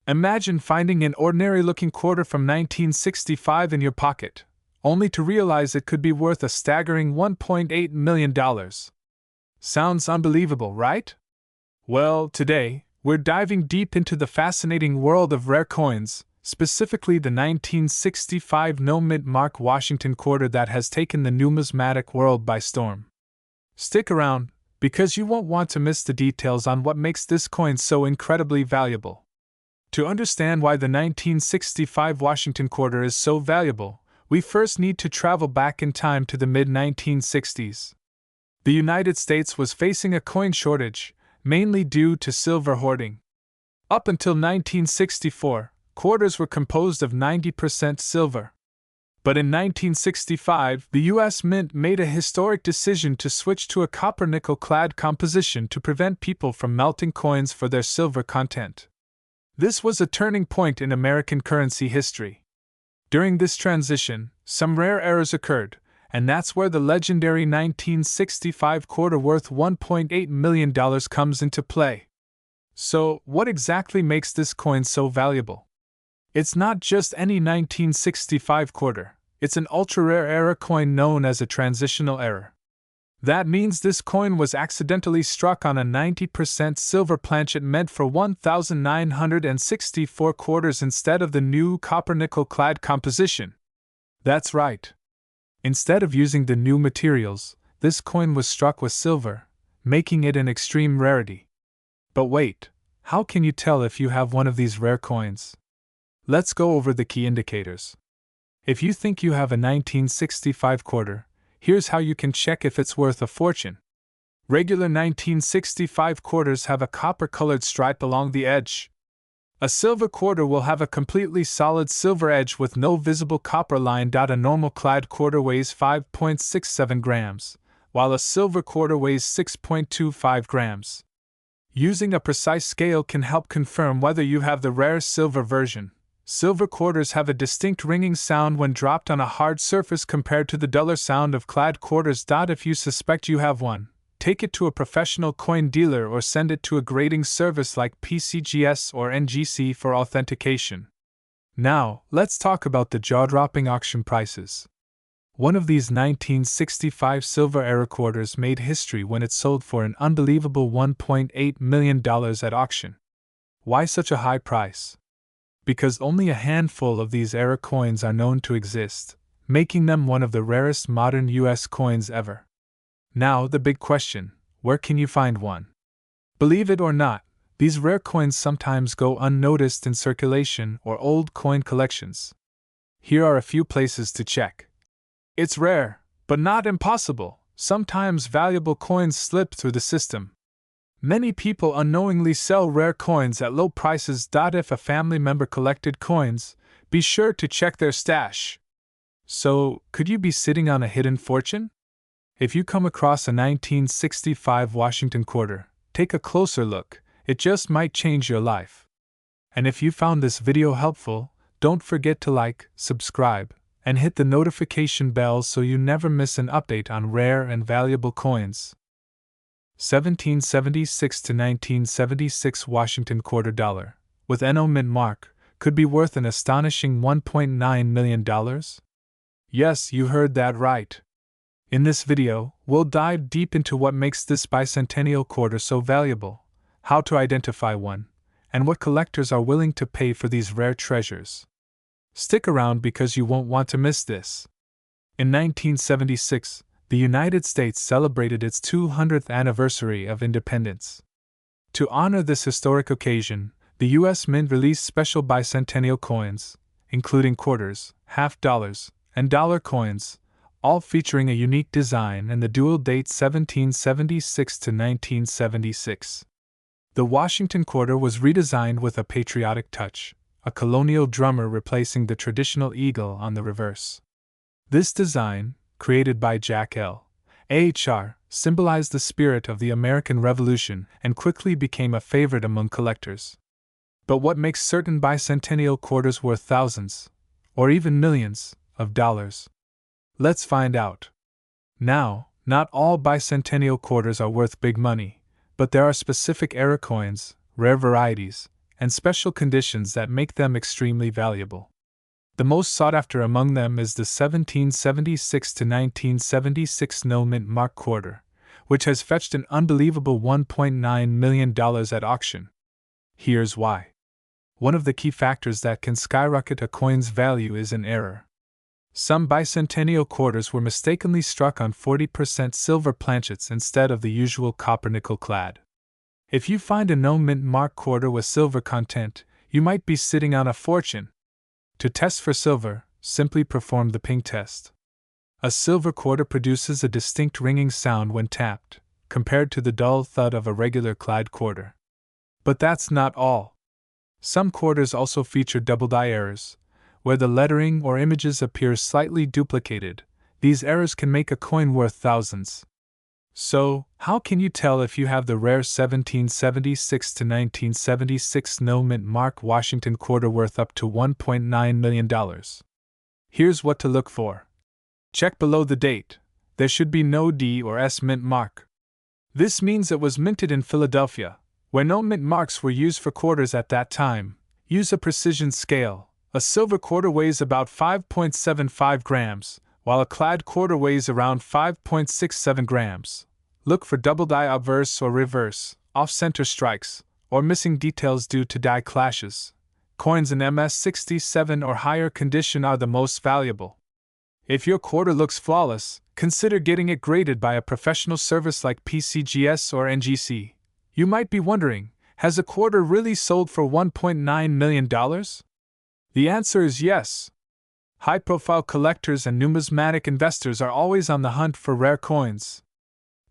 Imagine finding an ordinary-looking quarter from 1965 in your pocket, only to realize it could be worth a staggering $1.8 million. Sounds unbelievable, right? Well, today, we're diving deep into the fascinating world of rare coins, specifically the 1965 no-mint mark Washington quarter that has taken the numismatic world by storm. Stick around, because you won't want to miss the details on what makes this coin so incredibly valuable. To understand why the 1965 Washington quarter is so valuable, we first need to travel back in time to the mid-1960s. The United States was facing a coin shortage, mainly due to silver hoarding. Up until 1964, quarters were composed of 90% silver. But in 1965, the U.S. Mint made a historic decision to switch to a copper-nickel-clad composition to prevent people from melting coins for their silver content. This was a turning point in American currency history. During this transition, some rare errors occurred, and that's where the legendary 1965 quarter worth $1.8 million comes into play. So, what exactly makes this coin so valuable? It's not just any 1965 quarter, it's an ultra-rare era coin known as a transitional error. That means this coin was accidentally struck on a 90% silver planchet meant for 1,964 quarters instead of the new copper-nickel-clad composition. That's right. Instead of using the new materials, this coin was struck with silver, making it an extreme rarity. But wait, how can you tell if you have one of these rare coins? Let's go over the key indicators. If you think you have a 1965 quarter, here's how you can check if it's worth a fortune. Regular 1965 quarters have a copper-colored stripe along the edge. A silver quarter will have a completely solid silver edge with no visible copper line. A normal clad quarter weighs 5.67 grams, while a silver quarter weighs 6.25 grams. Using a precise scale can help confirm whether you have the rare silver version. Silver quarters have a distinct ringing sound when dropped on a hard surface compared to the duller sound of clad quarters. If you suspect you have one, take it to a professional coin dealer or send it to a grading service like PCGS or NGC for authentication. Now, let's talk about the jaw-dropping auction prices. One of these 1965 silver era quarters made history when it sold for an unbelievable $1.8 million at auction. Why such a high price? Because only a handful of these era coins are known to exist, making them one of the rarest modern U.S. coins ever. Now, the big question: where can you find one? Believe it or not, these rare coins sometimes go unnoticed in circulation or old coin collections. Here are a few places to check. It's rare, but not impossible. Sometimes valuable coins slip through the system. Many people unknowingly sell rare coins at low prices. If a family member collected coins, be sure to check their stash. So, could you be sitting on a hidden fortune? If you come across a 1965 Washington quarter, take a closer look. It just might change your life. And if you found this video helpful, don't forget to like, subscribe, and hit the notification bell so you never miss an update on rare and valuable coins. 1776 to 1976 Washington quarter dollar, with NO mint mark, could be worth an astonishing $1.9 million? Yes, you heard that right. In this video, we'll dive deep into what makes this bicentennial quarter so valuable, how to identify one, and what collectors are willing to pay for these rare treasures. Stick around because you won't want to miss this. In 1976, the United States celebrated its 200th anniversary of independence. To honor this historic occasion, the U.S. Mint released special bicentennial coins, including quarters, half dollars, and dollar coins, all featuring a unique design and the dual date 1776 to 1976. The Washington quarter was redesigned with a patriotic touch, a colonial drummer replacing the traditional eagle on the reverse. This design, created by Jack L. Ahr, symbolized the spirit of the American Revolution and quickly became a favorite among collectors. But what makes certain bicentennial quarters worth thousands, or even millions, of dollars? Let's find out. Now, not all bicentennial quarters are worth big money, but there are specific era coins, rare varieties, and special conditions that make them extremely valuable. The most sought after among them is the 1776 to 1976 no mint mark quarter, which has fetched an unbelievable $1.9 million at auction. Here's why. One of the key factors that can skyrocket a coin's value is an error. Some bicentennial quarters were mistakenly struck on 40% silver planchets instead of the usual copper-nickel clad. If you find a no mint mark quarter with silver content, you might be sitting on a fortune. To test for silver, simply perform the ping test. A silver quarter produces a distinct ringing sound when tapped, compared to the dull thud of a regular clad quarter. But that's not all. Some quarters also feature double-die errors, where the lettering or images appear slightly duplicated. These errors can make a coin worth thousands. So, how can you tell if you have the rare 1776 to 1976 no mint mark Washington quarter worth up to $1.9 million? Here's what to look for. Check below the date. There should be no D or S mint mark. This means it was minted in Philadelphia, where no mint marks were used for quarters at that time. Use a precision scale. A silver quarter weighs about 5.75 grams, while a clad quarter weighs around 5.67 grams. Look for double die obverse or reverse, off-center strikes, or missing details due to die clashes. Coins in MS-67 or higher condition are the most valuable. If your quarter looks flawless, consider getting it graded by a professional service like PCGS or NGC. You might be wondering, has a quarter really sold for $1.9 million? The answer is yes. High-profile collectors and numismatic investors are always on the hunt for rare coins.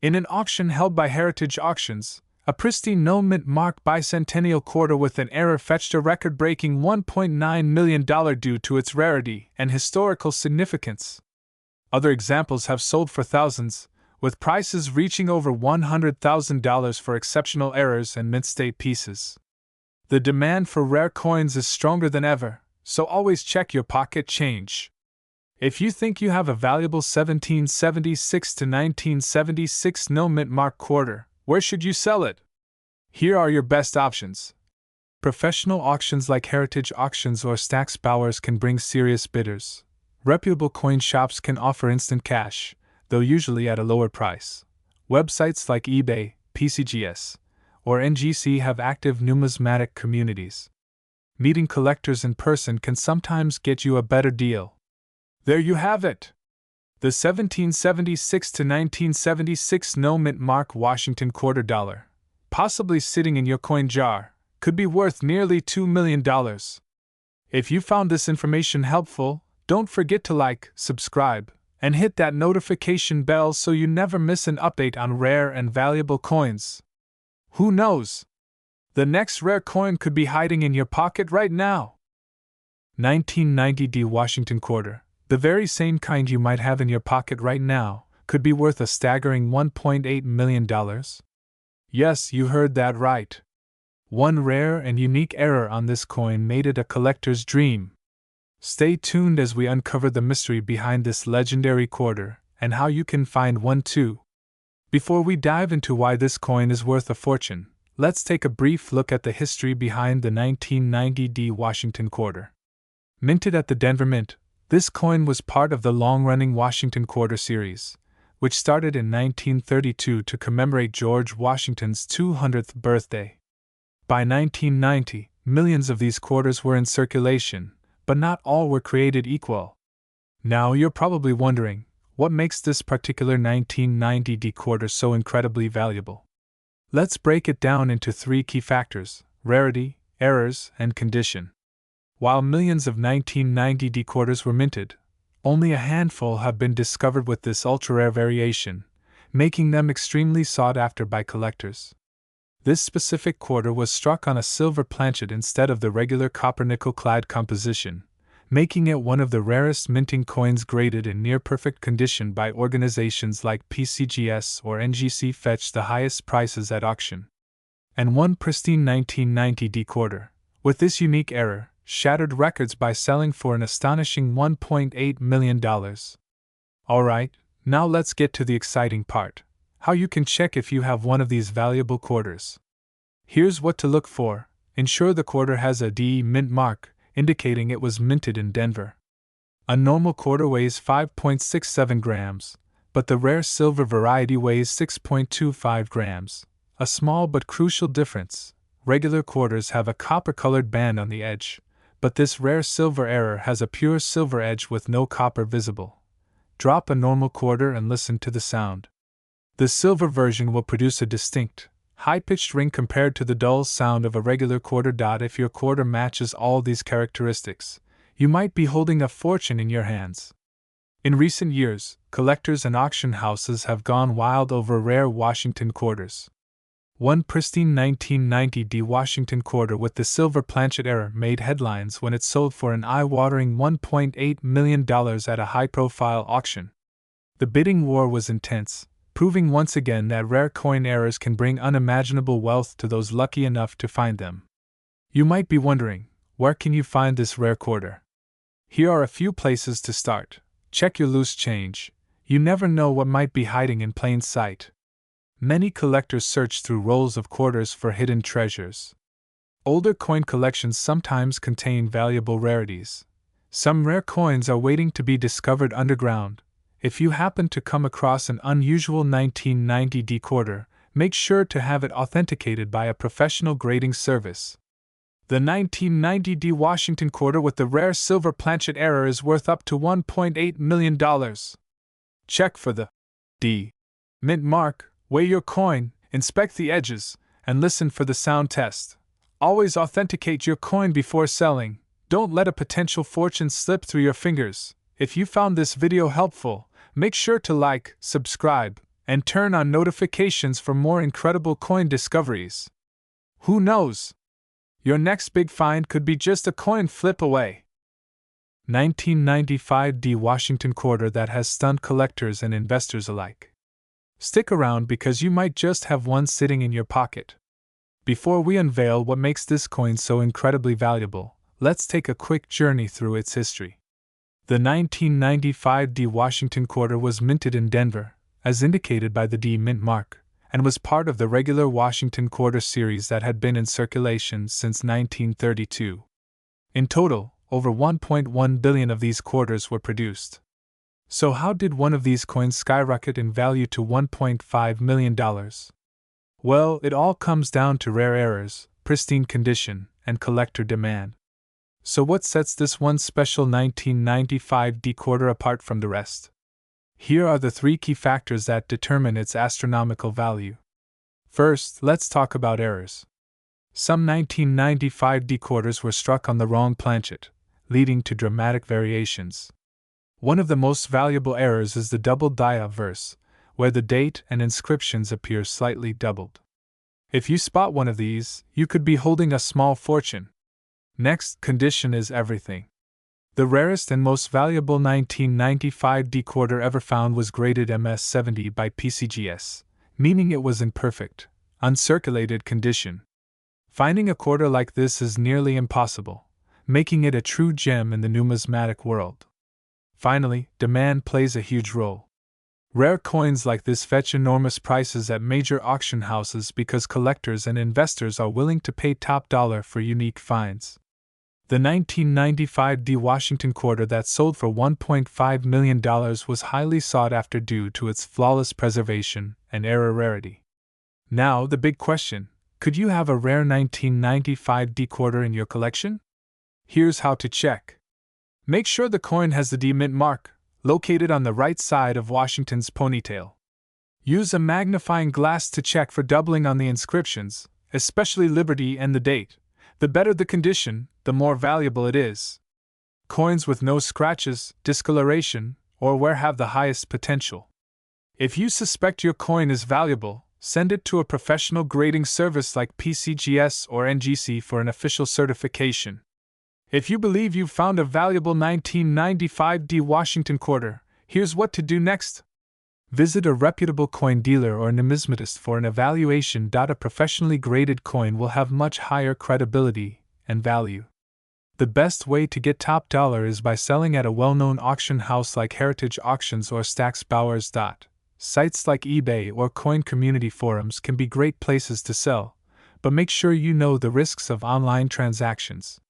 In an auction held by Heritage Auctions, a pristine no mint mark bicentennial quarter with an error fetched a record-breaking $1.9 million due to its rarity and historical significance. Other examples have sold for thousands, with prices reaching over $100,000 for exceptional errors and mint-state pieces. The demand for rare coins is stronger than ever, so always check your pocket change. If you think you have a valuable 1776 to 1976 no mint mark quarter, where should you sell it? Here are your best options. Professional auctions like Heritage Auctions or Stack's Bowers can bring serious bidders. Reputable coin shops can offer instant cash, though usually at a lower price. Websites like eBay, PCGS, or NGC have active numismatic communities. Meeting collectors in person can sometimes get you a better deal. There you have it! The 1776 to 1976 no mint mark Washington quarter dollar, possibly sitting in your coin jar, could be worth nearly $2 million. If you found this information helpful, don't forget to like, subscribe, and hit that notification bell so you never miss an update on rare and valuable coins. Who knows? The next rare coin could be hiding in your pocket right now. 1990 Washington quarter, the very same kind you might have in your pocket right now, could be worth a staggering $1.8 million. Yes, you heard that right. One rare and unique error on this coin made it a collector's dream. Stay tuned as we uncover the mystery behind this legendary quarter and how you can find one too. Before we dive into why this coin is worth a fortune, let's take a brief look at the history behind the 1990 Washington quarter. Minted at the Denver Mint, this coin was part of the long-running Washington Quarter series, which started in 1932 to commemorate George Washington's 200th birthday. By 1990, millions of these quarters were in circulation, but not all were created equal. Now you're probably wondering, what makes this particular 1990 quarter so incredibly valuable? Let's break it down into three key factors: rarity, errors, and condition. While millions of 1990 quarters were minted, only a handful have been discovered with this ultra-rare variation, making them extremely sought after by collectors. This specific quarter was struck on a silver planchet instead of the regular copper-nickel clad composition, making it one of the rarest minting coins graded in near-perfect condition by organizations like PCGS or NGC fetched the highest prices at auction. And one pristine 1990 quarter, with this unique error, shattered records by selling for an astonishing $1.8 million. Alright, now let's get to the exciting part: how you can check if you have one of these valuable quarters. Here's what to look for. ensure the quarter has a D mint mark, indicating it was minted in Denver. A normal quarter weighs 5.67 grams, but the rare silver variety weighs 6.25 grams. A small but crucial difference: regular quarters have a copper-colored band on the edge, but this rare silver error has a pure silver edge with no copper visible. Drop a normal quarter and listen to the sound. The silver version will produce a distinct, high-pitched ring compared to the dull sound of a regular quarter. If your quarter matches all these characteristics, you might be holding a fortune in your hands. In recent years, collectors and auction houses have gone wild over rare Washington quarters. One pristine 1990 Washington quarter with the silver planchet error made headlines when it sold for an eye-watering $1.8 million at a high-profile auction. The bidding war was intense, proving once again that rare coin errors can bring unimaginable wealth to those lucky enough to find them. You might be wondering, where can you find this rare quarter? Here are a few places to start. Check your loose change. You never know what might be hiding in plain sight. Many collectors search through rolls of quarters for hidden treasures. Older coin collections sometimes contain valuable rarities. Some rare coins are waiting to be discovered underground. If you happen to come across an unusual 1990 quarter, make sure to have it authenticated by a professional grading service. The 1990 Washington quarter with the rare silver planchet error is worth up to $1.8 million. Check for the D mint mark. Weigh your coin, inspect the edges, and listen for the sound test. Always authenticate your coin before selling. Don't let a potential fortune slip through your fingers. If you found this video helpful, make sure to like, subscribe, and turn on notifications for more incredible coin discoveries. Who knows? Your next big find could be just a coin flip away. 1995 Washington quarter that has stunned collectors and investors alike. Stick around because you might just have one sitting in your pocket. Before we unveil what makes this coin so incredibly valuable, let's take a quick journey through its history. The 1995 Washington quarter was minted in Denver, as indicated by the D mint mark, and was part of the regular Washington quarter series that had been in circulation since 1932. In total, over 1.1 billion of these quarters were produced. So how did one of these coins skyrocket in value to $1.5 million? Well, it all comes down to rare errors, pristine condition, and collector demand. So what sets this one special 1995 quarter apart from the rest? Here are the 3 key factors that determine its astronomical value. First, let's talk about errors. Some 1995 quarters were struck on the wrong planchet, leading to dramatic variations. One of the most valuable errors is the double dia verse, where the date and inscriptions appear slightly doubled. If you spot one of these, you could be holding a small fortune. Next, condition is everything. The rarest and most valuable 1995 quarter ever found was graded MS-70 by PCGS, meaning it was in perfect, uncirculated condition. Finding a quarter like this is nearly impossible, making it a true gem in the numismatic world. Finally, demand plays a huge role. Rare coins like this fetch enormous prices at major auction houses because collectors and investors are willing to pay top dollar for unique finds. The 1995 Washington quarter that sold for $1.5 million was highly sought after due to its flawless preservation and error rarity. Now, the big question: could you have a rare 1995 quarter in your collection? Here's how to check. Make sure the coin has the D mint mark, located on the right side of Washington's ponytail. Use a magnifying glass to check for doubling on the inscriptions, especially Liberty and the date. The better the condition, the more valuable it is. Coins with no scratches, discoloration, or wear have the highest potential. If you suspect your coin is valuable, send it to a professional grading service like PCGS or NGC for an official certification. If you believe you've found a valuable 1995 Washington quarter, here's what to do next. Visit a reputable coin dealer or numismatist for an evaluation. A professionally graded coin will have much higher credibility and value. The best way to get top dollar is by selling at a well-known auction house like Heritage Auctions or Stack's Bowers. Sites like eBay or coin community forums can be great places to sell, but make sure you know the risks of online transactions.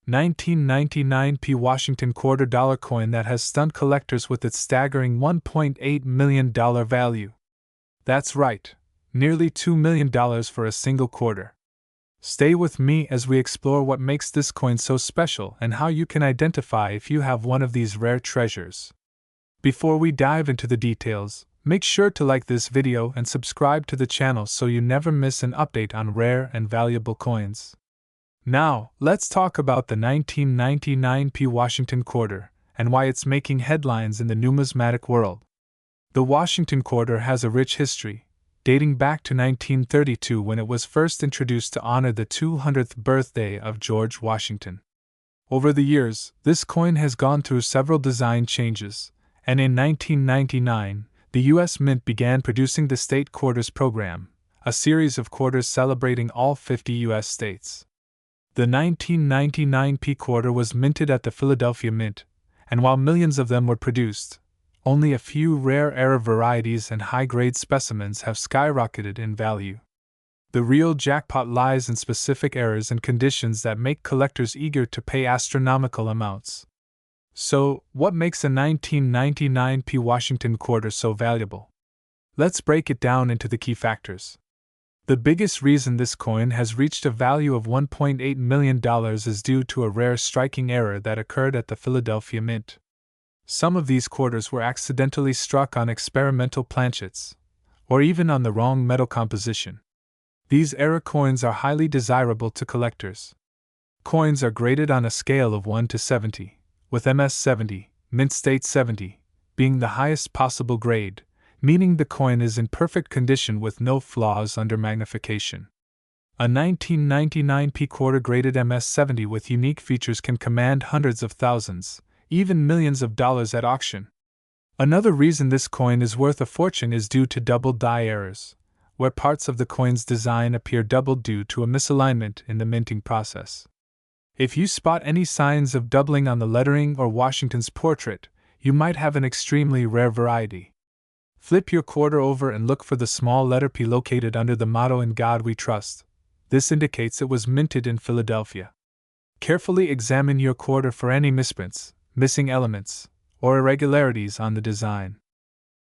1999 P Washington quarter dollar coin that has stunned collectors with its staggering $1.8 million value. That's right, nearly $2 million for a single quarter. Stay with me as we explore what makes this coin so special and how you can identify if you have one of these rare treasures. Before we dive into the details, make sure to like this video and subscribe to the channel so you never miss an update on rare and valuable coins. Now, let's talk about the 1999 P Washington quarter and why it's making headlines in the numismatic world. The Washington quarter has a rich history, dating back to 1932 when it was first introduced to honor the 200th birthday of George Washington. Over the years, this coin has gone through several design changes, and in 1999, the U.S. Mint began producing the State Quarters Program, a series of quarters celebrating all 50 U.S. states. The 1999 P quarter was minted at the Philadelphia Mint, and while millions of them were produced, only a few rare era varieties and high-grade specimens have skyrocketed in value. The real jackpot lies in specific eras and conditions that make collectors eager to pay astronomical amounts. So, what makes a 1999 P Washington quarter so valuable? Let's break it down into the key factors. The biggest reason this coin has reached a value of $1.8 million is due to a rare striking error that occurred at the Philadelphia Mint. Some of these quarters were accidentally struck on experimental planchets, or even on the wrong metal composition. These error coins are highly desirable to collectors. Coins are graded on a scale of 1 to 70, with MS 70, Mint State 70, being the highest possible grade, meaning the coin is in perfect condition with no flaws under magnification. A 1999 P quarter graded MS 70 with unique features can command hundreds of thousands, even millions of dollars at auction. Another reason this coin is worth a fortune is due to double die errors, where parts of the coin's design appear doubled due to a misalignment in the minting process. If you spot any signs of doubling on the lettering or Washington's portrait, you might have an extremely rare variety. Flip your quarter over and look for the small letter P located under the motto "In God We Trust." This indicates it was minted in Philadelphia. Carefully examine your quarter for any misprints, missing elements, or irregularities on the design.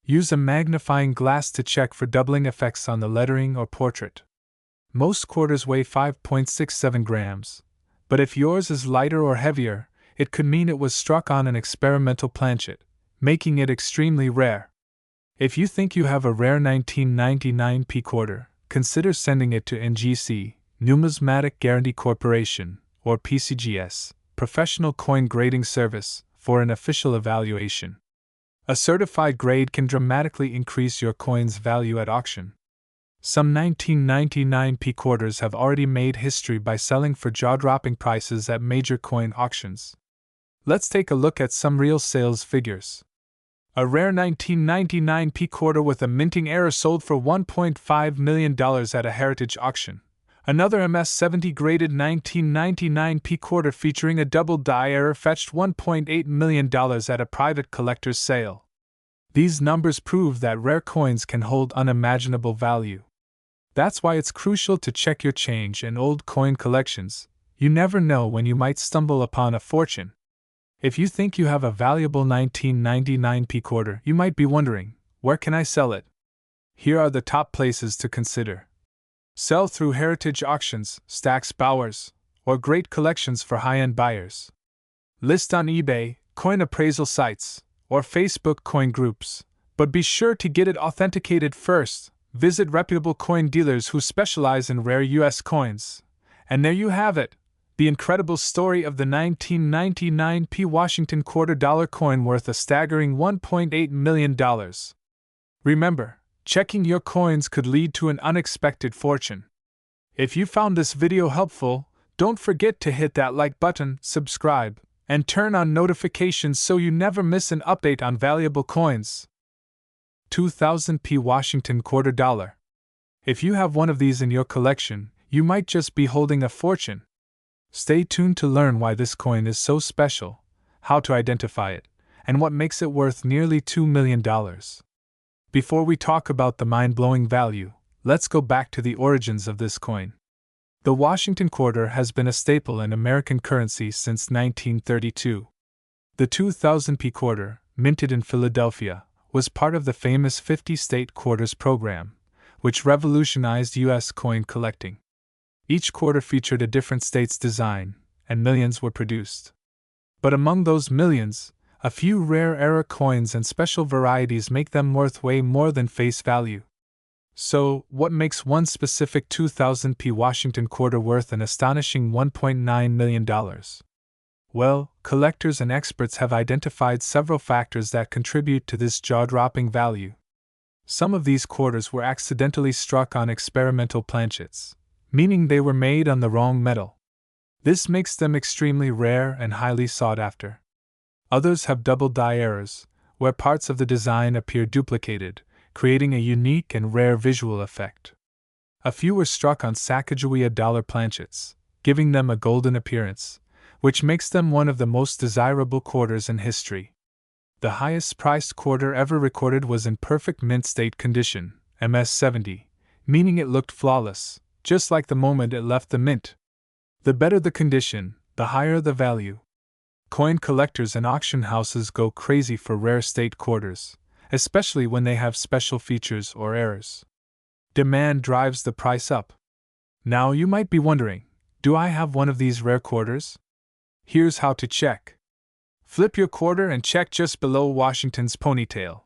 Use a magnifying glass to check for doubling effects on the lettering or portrait. Most quarters weigh 5.67 grams, but if yours is lighter or heavier, it could mean it was struck on an experimental planchet, making it extremely rare. If you think you have a rare 1999 P quarter, consider sending it to NGC, Numismatic Guarantee Corporation, or PCGS, Professional Coin Grading Service, for an official evaluation. A certified grade can dramatically increase your coin's value at auction. Some 1999 P quarters have already made history by selling for jaw-dropping prices at major coin auctions. Let's take a look at some real sales figures. A rare 1999 P quarter with a minting error sold for $1.5 million at a heritage auction. Another MS-70 graded 1999 P quarter featuring a double die error fetched $1.8 million at a private collector's sale. These numbers prove that rare coins can hold unimaginable value. That's why it's crucial to check your change and old coin collections. You never know when you might stumble upon a fortune. If you think you have a valuable 1999 P quarter, you might be wondering, where can I sell it? Here are the top places to consider. Sell through heritage auctions, Stack's Bowers, or great collections for high-end buyers. List on eBay, coin appraisal sites, or Facebook coin groups, but be sure to get it authenticated first. Visit reputable coin dealers who specialize in rare US coins. And there you have it, the incredible story of the 1999 P Washington quarter dollar coin worth a staggering $1.8 million. Remember, checking your coins could lead to an unexpected fortune. If you found this video helpful, don't forget to hit that like button, subscribe, and turn on notifications so you never miss an update on valuable coins. 2000 P Washington quarter dollar. If you have one of these in your collection, you might just be holding a fortune. Stay tuned to learn why this coin is so special, how to identify it, and what makes it worth nearly $2 million. Before we talk about the mind-blowing value, let's go back to the origins of this coin. The Washington quarter has been a staple in American currency since 1932. The 2000p quarter, minted in Philadelphia, was part of the famous 50-state quarters program, which revolutionized U.S. coin collecting. Each quarter featured a different state's design, and millions were produced. But among those millions, a few rare era coins and special varieties make them worth way more than face value. So, what makes one specific 2000p Washington quarter worth an astonishing $1.9 million? Well, collectors and experts have identified several factors that contribute to this jaw-dropping value. Some of these quarters were accidentally struck on experimental planchets, meaning they were made on the wrong metal. This makes them extremely rare and highly sought after. Others have double die errors, where parts of the design appear duplicated, creating a unique and rare visual effect. A few were struck on Sacagawea dollar planchets, giving them a golden appearance, which makes them one of the most desirable quarters in history. The highest priced quarter ever recorded was in perfect mint state condition, MS-70, meaning it looked flawless, just like the moment it left the mint. The better the condition, the higher the value. Coin collectors and auction houses go crazy for rare state quarters, especially when they have special features or errors. Demand drives the price up. Now you might be wondering, do I have one of these rare quarters? Here's how to check. Flip your quarter and check just below Washington's ponytail.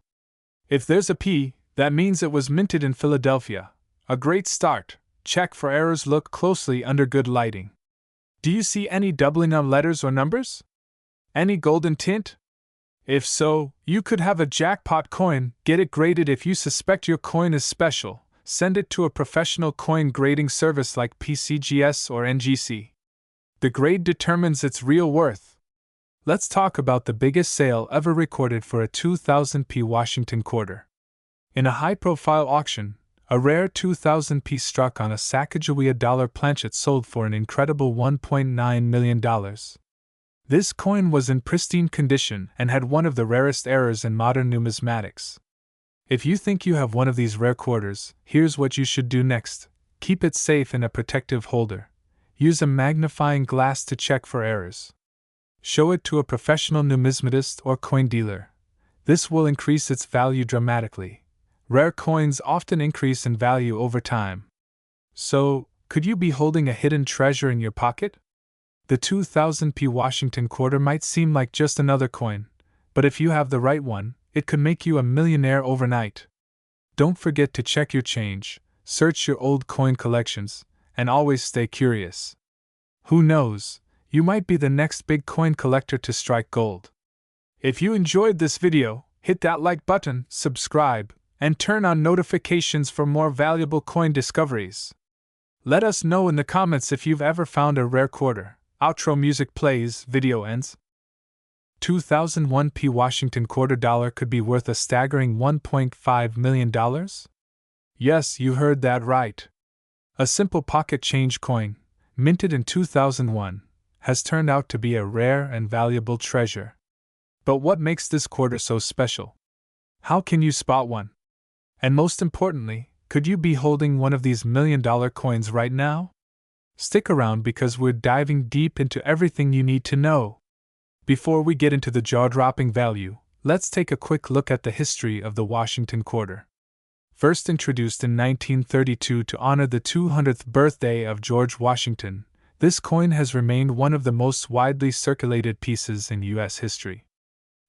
If there's a P, that means it was minted in Philadelphia. A great start. Check for errors. Look closely under good lighting. Do you see any doubling of letters or numbers? Any golden tint? If so, you could have a jackpot coin. Get it graded. If you suspect your coin is special, send it to a professional coin grading service like PCGS or NGC. The grade determines its real worth. Let's talk about the biggest sale ever recorded for a 2000p Washington quarter. In a high-profile auction, a rare 2000p struck on a Sacagawea dollar planchet sold for an incredible $1.9 million. This coin was in pristine condition and had one of the rarest errors in modern numismatics. If you think you have one of these rare quarters, here's what you should do next. Keep it safe in a protective holder. Use a magnifying glass to check for errors. Show it to a professional numismatist or coin dealer. This will increase its value dramatically. Rare coins often increase in value over time. So, could you be holding a hidden treasure in your pocket? The 2000p Washington quarter might seem like just another coin, but if you have the right one, it could make you a millionaire overnight. Don't forget to check your change, search your old coin collections, and always stay curious. Who knows, you might be the next big coin collector to strike gold. If you enjoyed this video, hit that like button, subscribe, and turn on notifications for more valuable coin discoveries. Let us know in the comments if you've ever found a rare quarter. Outro music plays, video ends. 2001p Washington quarter dollar could be worth a staggering $1.5 million? Yes, you heard that right. A simple pocket change coin, minted in 2001, has turned out to be a rare and valuable treasure. But what makes this quarter so special? How can you spot one? And most importantly, could you be holding one of these million-dollar coins right now? Stick around because we're diving deep into everything you need to know. Before we get into the jaw-dropping value, let's take a quick look at the history of the Washington quarter. First introduced in 1932 to honor the 200th birthday of George Washington, this coin has remained one of the most widely circulated pieces in U.S. history.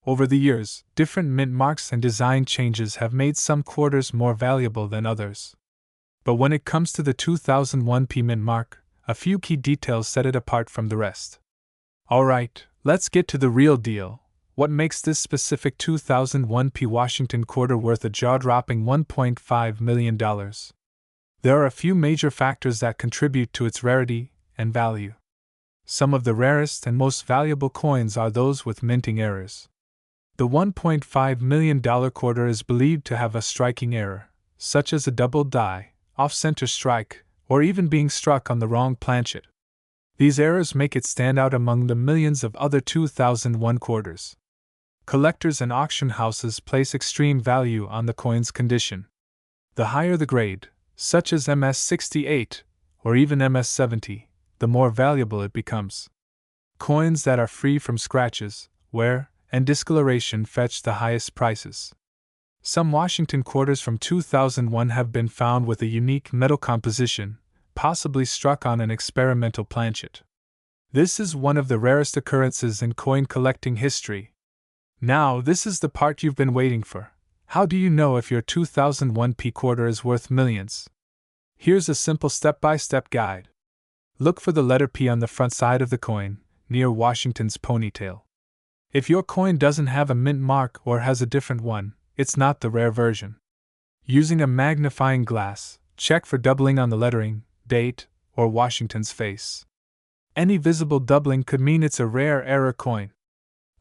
Over the years, different mint marks and design changes have made some quarters more valuable than others. But when it comes to the 2001p mint mark, a few key details set it apart from the rest. Alright, let's get to the real deal. What makes this specific 2001p Washington quarter worth a jaw-dropping $1.5 million? There are a few major factors that contribute to its rarity and value. Some of the rarest and most valuable coins are those with minting errors. The $1.5 million quarter is believed to have a striking error, such as a double die, off-center strike, or even being struck on the wrong planchet. These errors make it stand out among the millions of other 2001 quarters. Collectors and auction houses place extreme value on the coin's condition. The higher the grade, such as MS-68 or even MS-70, the more valuable it becomes. Coins that are free from scratches, wear, and discoloration fetch the highest prices. Some Washington quarters from 2001 have been found with a unique metal composition, possibly struck on an experimental planchet. This is one of the rarest occurrences in coin collecting history. Now, this is the part you've been waiting for. How do you know if your 2001 P quarter is worth millions? Here's a simple step-by-step guide. Look for the letter P on the front side of the coin, near Washington's ponytail. If your coin doesn't have a mint mark or has a different one, it's not the rare version. Using a magnifying glass, check for doubling on the lettering, date, or Washington's face. Any visible doubling could mean it's a rare error coin.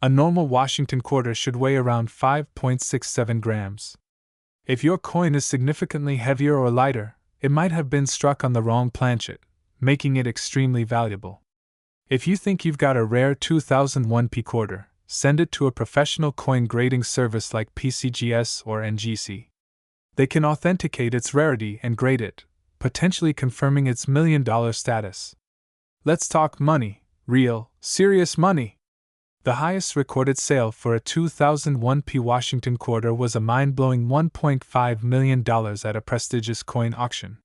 A normal Washington quarter should weigh around 5.67 grams. If your coin is significantly heavier or lighter, it might have been struck on the wrong planchet, making it extremely valuable. If you think you've got a rare 2001 P quarter, send it to a professional coin grading service like PCGS or NGC. They can authenticate its rarity and grade it, potentially confirming its million-dollar status. Let's talk money, real, serious money. The highest recorded sale for a 2001 P Washington quarter was a mind-blowing $1.5 million at a prestigious coin auction.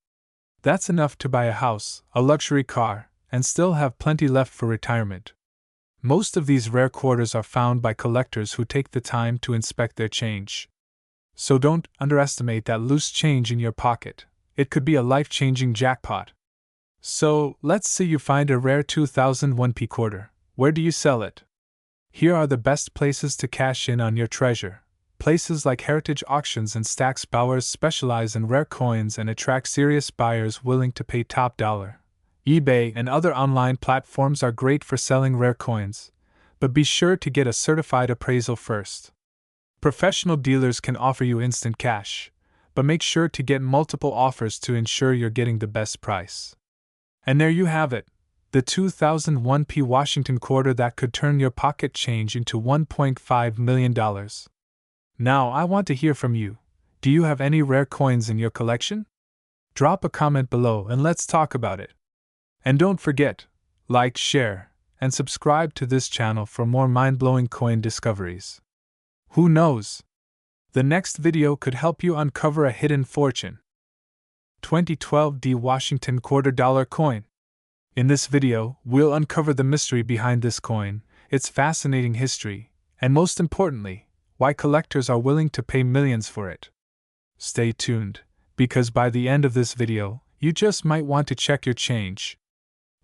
That's enough to buy a house, a luxury car, and still have plenty left for retirement. Most of these rare quarters are found by collectors who take the time to inspect their change. So don't underestimate that loose change in your pocket. It could be a life-changing jackpot. So, let's say you find a rare 2001 P quarter. Where do you sell it? Here are the best places to cash in on your treasure. Places like Heritage Auctions and Stack's Bowers specialize in rare coins and attract serious buyers willing to pay top dollar. eBay and other online platforms are great for selling rare coins, but be sure to get a certified appraisal first. Professional dealers can offer you instant cash, but make sure to get multiple offers to ensure you're getting the best price. And there you have it, the 2001 P Washington quarter that could turn your pocket change into $1.5 million. Now I want to hear from you. Do you have any rare coins in your collection? Drop a comment below and let's talk about it. And don't forget, like, share, and subscribe to this channel for more mind-blowing coin discoveries. Who knows? The next video could help you uncover a hidden fortune. 2012 D Washington quarter dollar coin. In this video, we'll uncover the mystery behind this coin, its fascinating history, and most importantly, why collectors are willing to pay millions for it. Stay tuned, because by the end of this video, you just might want to check your change.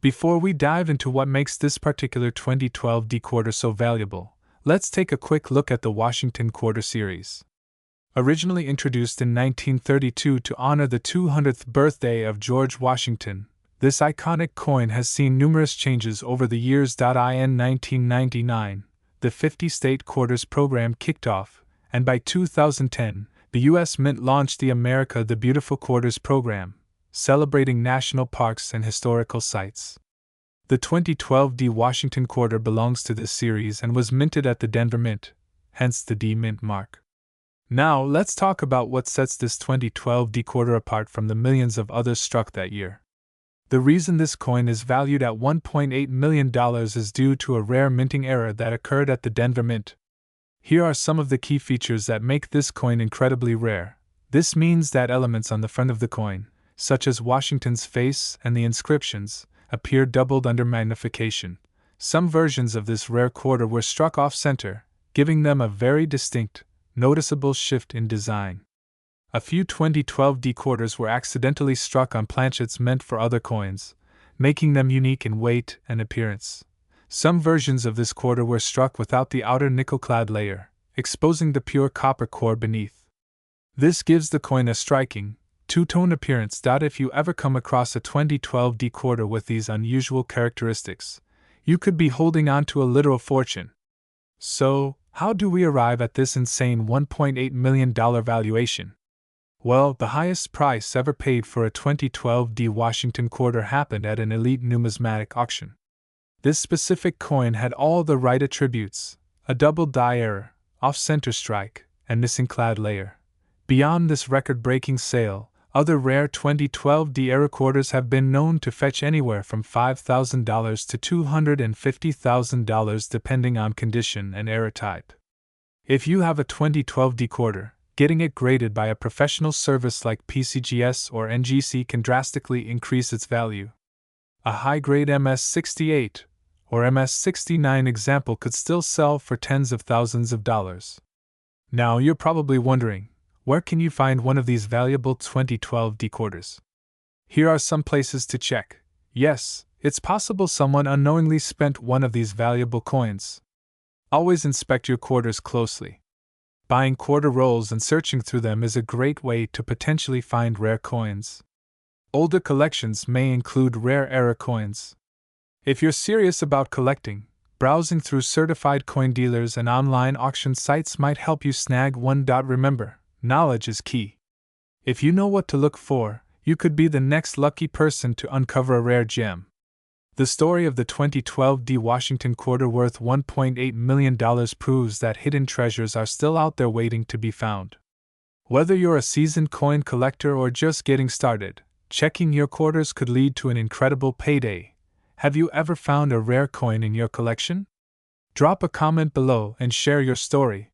Before we dive into what makes this particular 2012 D quarter so valuable, let's take a quick look at the Washington quarter series. Originally introduced in 1932 to honor the 200th birthday of George Washington, this iconic coin has seen numerous changes over the years. In 1999, the 50-state quarters program kicked off, and by 2010, the U.S. Mint launched the America the Beautiful Quarters program, celebrating national parks and historical sites. The 2012 D Washington quarter belongs to this series and was minted at the Denver Mint, hence the D Mint mark. Now, let's talk about what sets this 2012 D quarter apart from the millions of others struck that year. The reason this coin is valued at $1.8 million is due to a rare minting error that occurred at the Denver Mint. Here are some of the key features that make this coin incredibly rare. This means that elements on the front of the coin, such as Washington's face and the inscriptions, appear doubled under magnification. Some versions of this rare quarter were struck off-center, giving them a very distinct, noticeable shift in design. A few 2012 D quarters were accidentally struck on planchets meant for other coins, making them unique in weight and appearance. Some versions of this quarter were struck without the outer nickel-clad layer, exposing the pure copper core beneath. This gives the coin a striking, two-tone appearance. If you ever come across a 2012 D quarter with these unusual characteristics, you could be holding on to a literal fortune. So, how do we arrive at this insane $1.8 million valuation? Well, the highest price ever paid for a 2012 D Washington quarter happened at an elite numismatic auction. This specific coin had all the right attributes: a double die error, off-center strike, and missing clad layer. Beyond this record-breaking sale, Other rare 2012D era quarters have been known to fetch anywhere from $5,000 to $250,000 depending on condition and era type. If you have a 2012D quarter, getting it graded by a professional service like PCGS or NGC can drastically increase its value. A high-grade MS-68 or MS-69 example could still sell for tens of thousands of dollars. Now you're probably wondering, where can you find one of these valuable 2012D quarters? Here are some places to check. Yes, it's possible someone unknowingly spent one of these valuable coins. Always inspect your quarters closely. Buying quarter rolls and searching through them is a great way to potentially find rare coins. Older collections may include rare era coins. If you're serious about collecting, browsing through certified coin dealers and online auction sites might help you snag one. Remember, knowledge is key. If you know what to look for, you could be the next lucky person to uncover a rare gem. The story of the 2012D Washington quarter worth $1.8 million proves that hidden treasures are still out there waiting to be found. Whether you're a seasoned coin collector or just getting started, checking your quarters could lead to an incredible payday. Have you ever found a rare coin in your collection? Drop a comment below and share your story.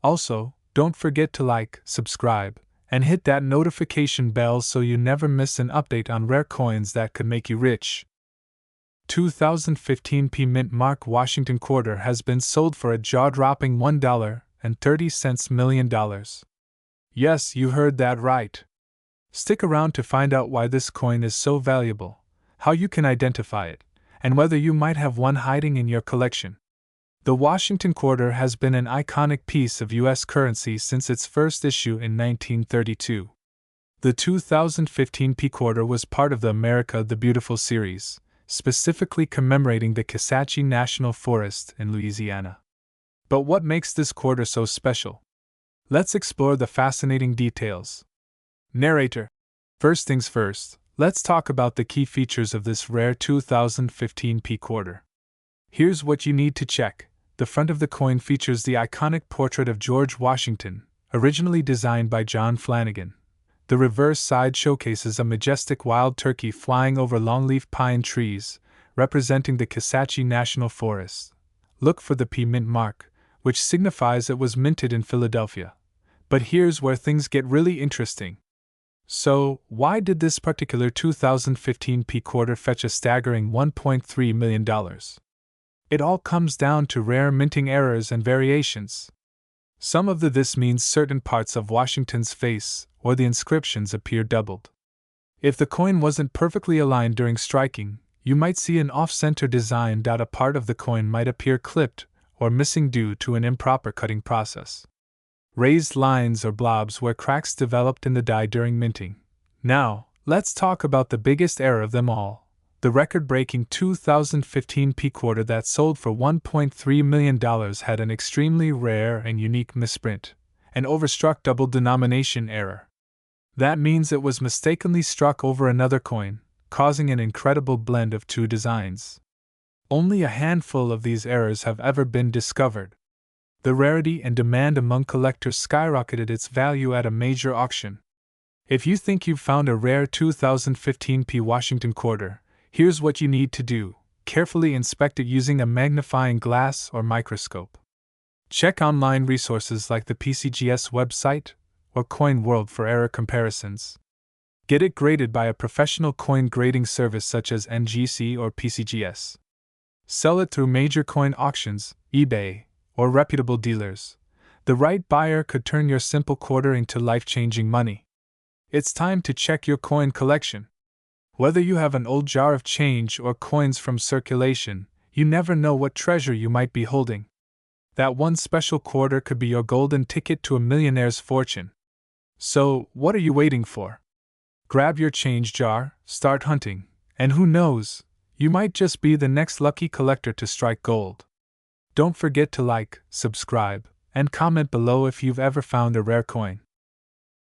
Also, don't forget to like, subscribe, and hit that notification bell so you never miss an update on rare coins that could make you rich. 2015 P Mint Mark Washington quarter has been sold for a jaw-dropping $1.30 million. Yes, you heard that right. Stick around to find out why this coin is so valuable, how you can identify it, and whether you might have one hiding in your collection. The Washington quarter has been an iconic piece of U.S. currency since its first issue in 1932. The 2015 P quarter was part of the America the Beautiful series, specifically commemorating the Kisatchie National Forest in Louisiana. But what makes this quarter so special? Let's explore the fascinating details. Narrator. First things first, let's talk about the key features of this rare 2015 P quarter. Here's what you need to check. The front of the coin features the iconic portrait of George Washington, originally designed by John Flanagan. The reverse side showcases a majestic wild turkey flying over longleaf pine trees, representing the Kisatchie National Forest. Look for the P Mint mark, which signifies it was minted in Philadelphia. But here's where things get really interesting. So, why did this particular 2015 P quarter fetch a staggering $1.3 million? It all comes down to rare minting errors and variations. Some of this means certain parts of Washington's face or the inscriptions appear doubled. If the coin wasn't perfectly aligned during striking, you might see an off-center design. A part of the coin might appear clipped or missing due to an improper cutting process. Raised lines or blobs where cracks developed in the die during minting. Now, let's talk about the biggest error of them all. The record-breaking 2015 P quarter that sold for $1.3 million had an extremely rare and unique misprint, an overstruck double denomination error. That means it was mistakenly struck over another coin, causing an incredible blend of two designs. Only a handful of these errors have ever been discovered. The rarity and demand among collectors skyrocketed its value at a major auction. If you think you've found a rare 2015 P Washington quarter, here's what you need to do. Carefully inspect it using a magnifying glass or microscope. Check online resources like the PCGS website or Coin World for error comparisons. Get it graded by a professional coin grading service such as NGC or PCGS. Sell it through major coin auctions, eBay, or reputable dealers. The right buyer could turn your simple quarter into life-changing money. It's time to check your coin collection. Whether you have an old jar of change or coins from circulation, you never know what treasure you might be holding. That one special quarter could be your golden ticket to a millionaire's fortune. So, what are you waiting for? Grab your change jar, start hunting, and who knows, you might just be the next lucky collector to strike gold. Don't forget to like, subscribe, and comment below if you've ever found a rare coin.